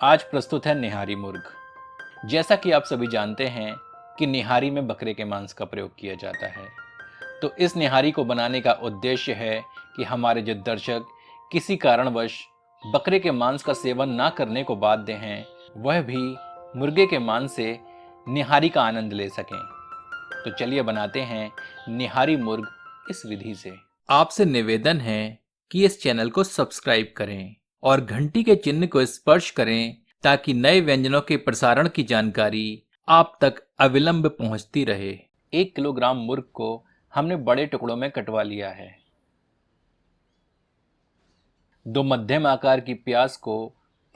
आज प्रस्तुत है निहारी मुर्ग। जैसा कि आप सभी जानते हैं कि निहारी में बकरे के मांस का प्रयोग किया जाता है, तो इस निहारी को बनाने का उद्देश्य है कि हमारे जो दर्शक किसी कारणवश बकरे के मांस का सेवन ना करने को बाध्य हैं, वह भी मुर्गे के मांस से निहारी का आनंद ले सकें। तो चलिए बनाते हैं निहारी मुर्ग इस विधि से। आपसे निवेदन है कि इस चैनल को सब्सक्राइब करें और घंटी के चिन्ह को स्पर्श करें ताकि नए व्यंजनों के प्रसारण की जानकारी आप तक अविलंब पहुंचती रहे। 1 किलोग्राम मुर्ग को हमने बड़े टुकड़ों में कटवा लिया है। 2 मध्यम आकार की प्याज को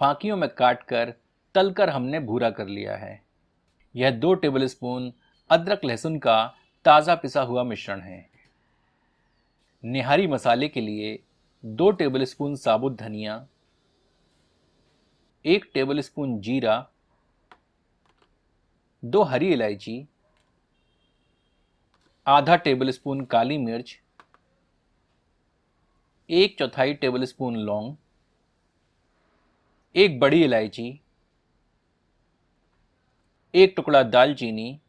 फांकियों में काटकर तलकर हमने भूरा कर लिया है। यह 2 टेबलस्पून अदरक लहसुन का ताज़ा पिसा हुआ मिश्रण है। निहारी मसाले के लिए 2 टेबलस्पून साबुत धनिया, 1 टेबलस्पून जीरा, 2 हरी इलायची, आधा टेबलस्पून काली मिर्च, 1/4 टेबलस्पून लौंग, 1 बड़ी इलायची, 1 टुकड़ा दालचीनी,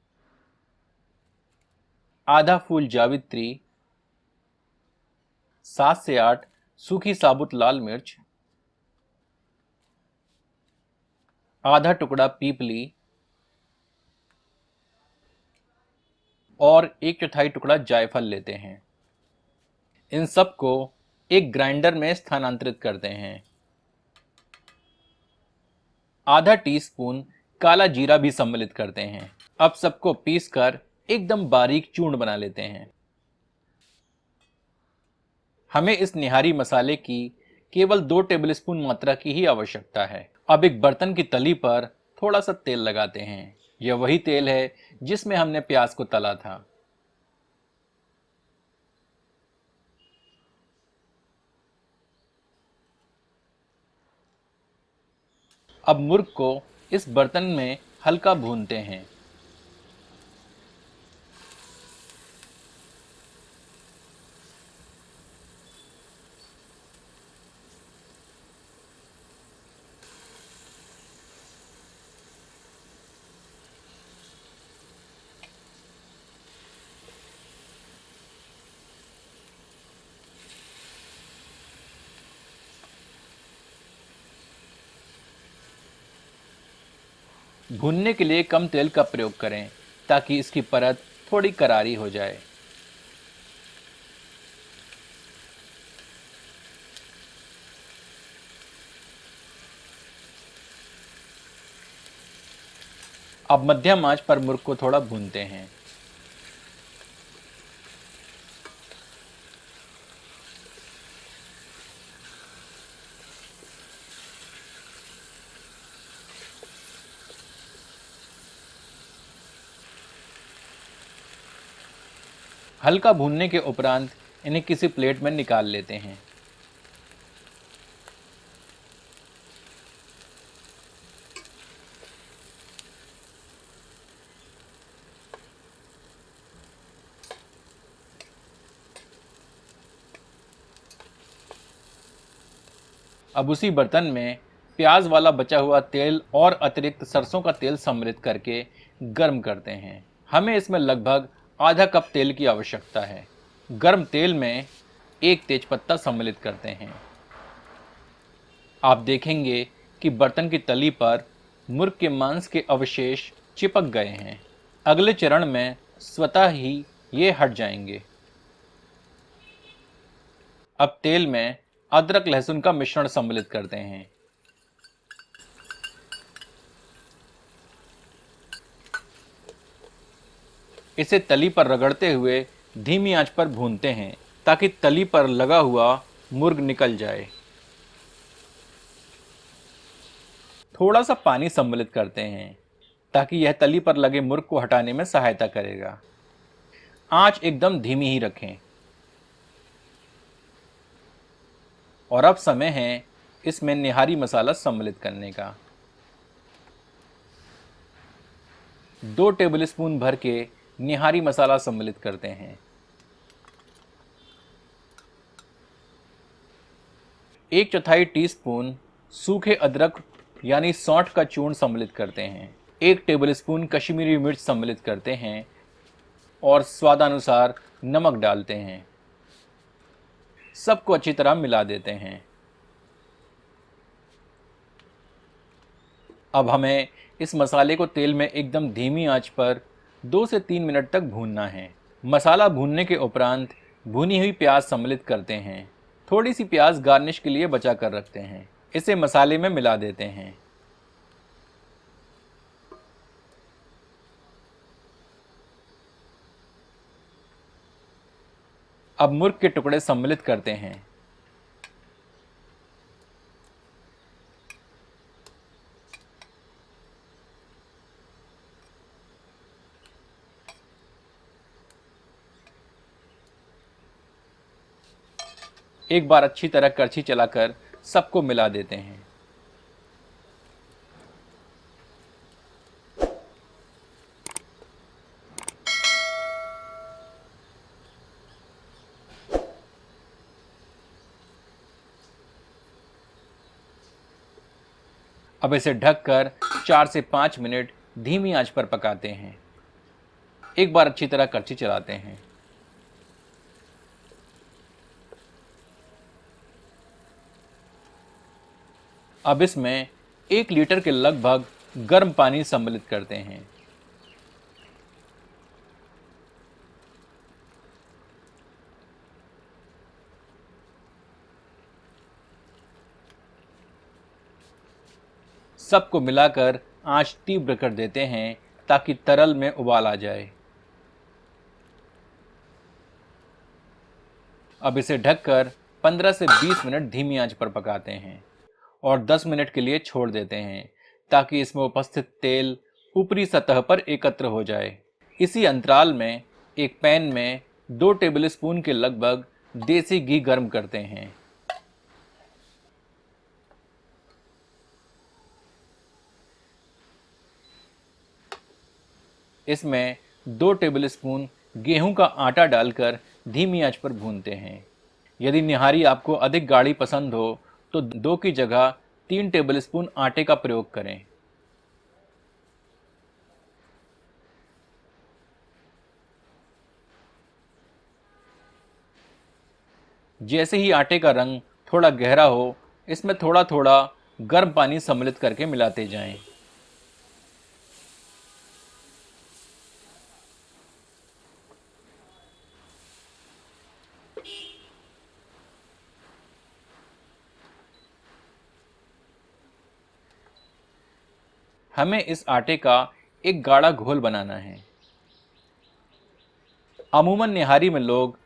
आधा फूल जावित्री, 7 से 8 सूखी साबुत लाल मिर्च, आधा टुकड़ा पीपली और 1/4 टुकड़ा जायफल लेते हैं। इन सब को एक ग्राइंडर में स्थानांतरित करते हैं। आधा टीस्पून काला जीरा भी सम्मिलित करते हैं। अब सबको पीसकर एकदम बारीक चूर्ण बना लेते हैं। हमें इस निहारी मसाले की केवल 2 टेबलस्पून मात्रा की ही आवश्यकता है। अब एक बर्तन की तली पर थोड़ा सा तेल लगाते हैं। यह वही तेल है जिसमें हमने प्याज को तला था। अब मुर्ग को इस बर्तन में हल्का भूनते हैं। भूनने के लिए कम तेल का प्रयोग करें ताकि इसकी परत थोड़ी करारी हो जाए। अब मध्यम आंच पर मुर्ग को थोड़ा भूनते हैं। हल्का भूनने के उपरांत इन्हें किसी प्लेट में निकाल लेते हैं। अब उसी बर्तन में प्याज वाला बचा हुआ तेल और अतिरिक्त सरसों का तेल सम्मिलित करके गर्म करते हैं। हमें इसमें लगभग आधा कप तेल की आवश्यकता है। गर्म तेल में 1 तेजपत्ता सम्मिलित करते हैं। आप देखेंगे कि बर्तन की तली पर मुर्ग के मांस के अवशेष चिपक गए हैं। अगले चरण में स्वतः ही ये हट जाएंगे। अब तेल में अदरक लहसुन का मिश्रण सम्मिलित करते हैं। इसे तली पर रगड़ते हुए धीमी आंच पर भूनते हैं ताकि तली पर लगा हुआ मुर्ग निकल जाए। थोड़ा सा पानी सम्मिलित करते हैं ताकि यह तली पर लगे मुर्ग को हटाने में सहायता करेगा। आंच एकदम धीमी ही रखें। और अब समय है इसमें निहारी मसाला सम्मिलित करने का। 2 टेबलस्पून भर के निहारी मसाला सम्मिलित करते हैं। 1/4 टीस्पून सूखे अदरक यानी सौंठ का चूर्ण सम्मिलित करते हैं, 1 टेबलस्पून कश्मीरी मिर्च सम्मिलित करते हैं और स्वादानुसार नमक डालते हैं। सबको अच्छी तरह मिला देते हैं। अब हमें इस मसाले को तेल में एकदम धीमी आंच पर 2 से 3 मिनट तक भूनना है। मसाला भूनने के उपरांत भुनी हुई प्याज सम्मिलित करते हैं। थोड़ी सी प्याज गार्निश के लिए बचा कर रखते हैं। इसे मसाले में मिला देते हैं। अब मुर्ग के टुकड़े सम्मिलित करते हैं। एक बार अच्छी तरह करछी चलाकर सबको मिला देते हैं। अब इसे ढककर 4 से 5 मिनट धीमी आंच पर पकाते हैं। एक बार अच्छी तरह करछी चलाते हैं। अब इसमें 1 लीटर के लगभग गर्म पानी सम्मिलित करते हैं। सबको मिलाकर आंच तीव्र कर देते हैं ताकि तरल में उबाल आ जाए। अब इसे ढककर 15 से 20 मिनट धीमी आंच पर पकाते हैं और 10 मिनट के लिए छोड़ देते हैं ताकि इसमें उपस्थित तेल ऊपरी सतह पर एकत्र हो जाए। इसी अंतराल में एक पैन में 2 टेबलस्पून के लगभग देसी घी गर्म करते हैं। इसमें 2 टेबलस्पून गेहूं का आटा डालकर धीमी आंच पर भूनते हैं। यदि निहारी आपको अधिक गाढ़ी पसंद हो तो 2 की जगह 3 टेबलस्पून आटे का प्रयोग करें। जैसे ही आटे का रंग थोड़ा गहरा हो, इसमें थोड़ा थोड़ा गर्म पानी सम्मिलित करके मिलाते जाएं। हमें इस आटे का एक गाढ़ा घोल बनाना है। अमूमन निहारी में लोग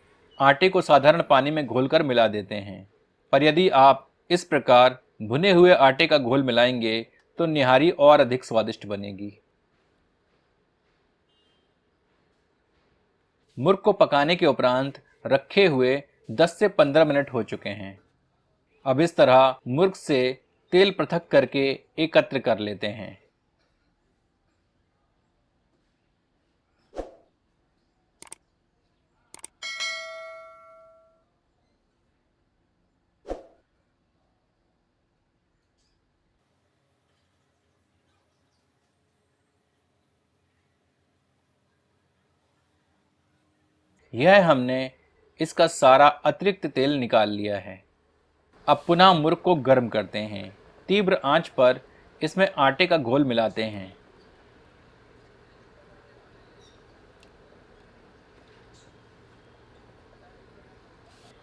आटे को साधारण पानी में घोलकर मिला देते हैं, पर यदि आप इस प्रकार भुने हुए आटे का घोल मिलाएंगे तो निहारी और अधिक स्वादिष्ट बनेगी। मुर्ग को पकाने के उपरांत रखे हुए 10 से 15 मिनट हो चुके हैं। अब इस तरह मुर्ग से तेल पृथक करके एकत्र कर लेते हैं। यह हमने इसका सारा अतिरिक्त तेल निकाल लिया है। अब पुनः मुर्ग को गर्म करते हैं। तीव्र आंच पर इसमें आटे का घोल मिलाते हैं।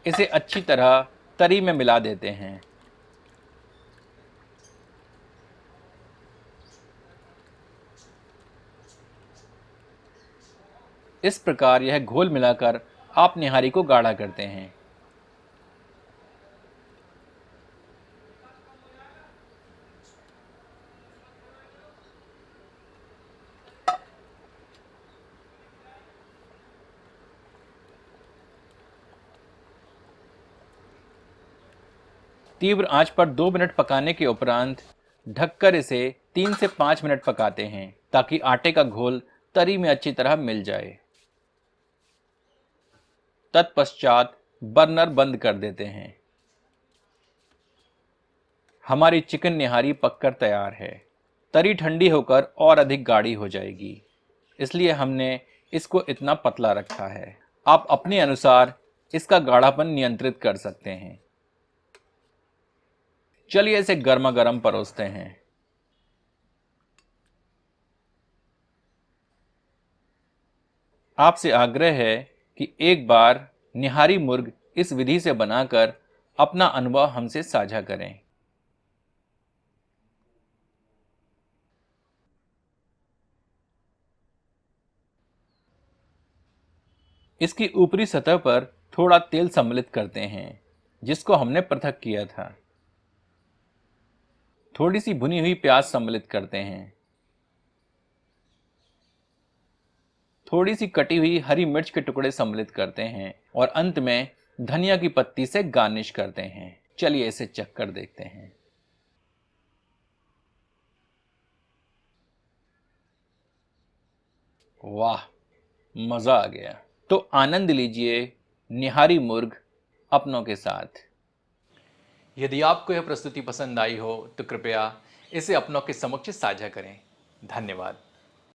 इसे अच्छी तरह तरी में मिला देते हैं। इस प्रकार यह घोल मिलाकर आप निहारी को गाढ़ा करते हैं। तीव्र आंच पर 2 मिनट पकाने के उपरांत ढककर इसे 3 से 5 मिनट पकाते हैं ताकि आटे का घोल तरी में अच्छी तरह मिल जाए। तत्पश्चात बर्नर बंद कर देते हैं। हमारी चिकन निहारी पककर तैयार है। तरी ठंडी होकर और अधिक गाढ़ी हो जाएगी, इसलिए हमने इसको इतना पतला रखा है। आप अपने अनुसार इसका गाढ़ापन नियंत्रित कर सकते हैं। चलिए इसे गर्मा गर्म परोसते हैं। आपसे आग्रह है कि एक बार निहारी मुर्ग इस विधि से बनाकर अपना अनुभव हमसे साझा करें। इसकी ऊपरी सतह पर थोड़ा तेल सम्मिलित करते हैं, जिसको हमने पृथक किया था। थोड़ी सी भुनी हुई प्याज सम्मिलित करते हैं। थोड़ी सी कटी हुई हरी मिर्च के टुकड़े सम्मिलित करते हैं और अंत में धनिया की पत्ती से गार्निश करते हैं। चलिए इसे चख कर देखते हैं। वाह, मजा आ गया। तो आनंद लीजिए निहारी मुर्ग अपनों के साथ। यदि आपको यह प्रस्तुति पसंद आई हो तो कृपया इसे अपनों के समक्ष साझा करें। धन्यवाद।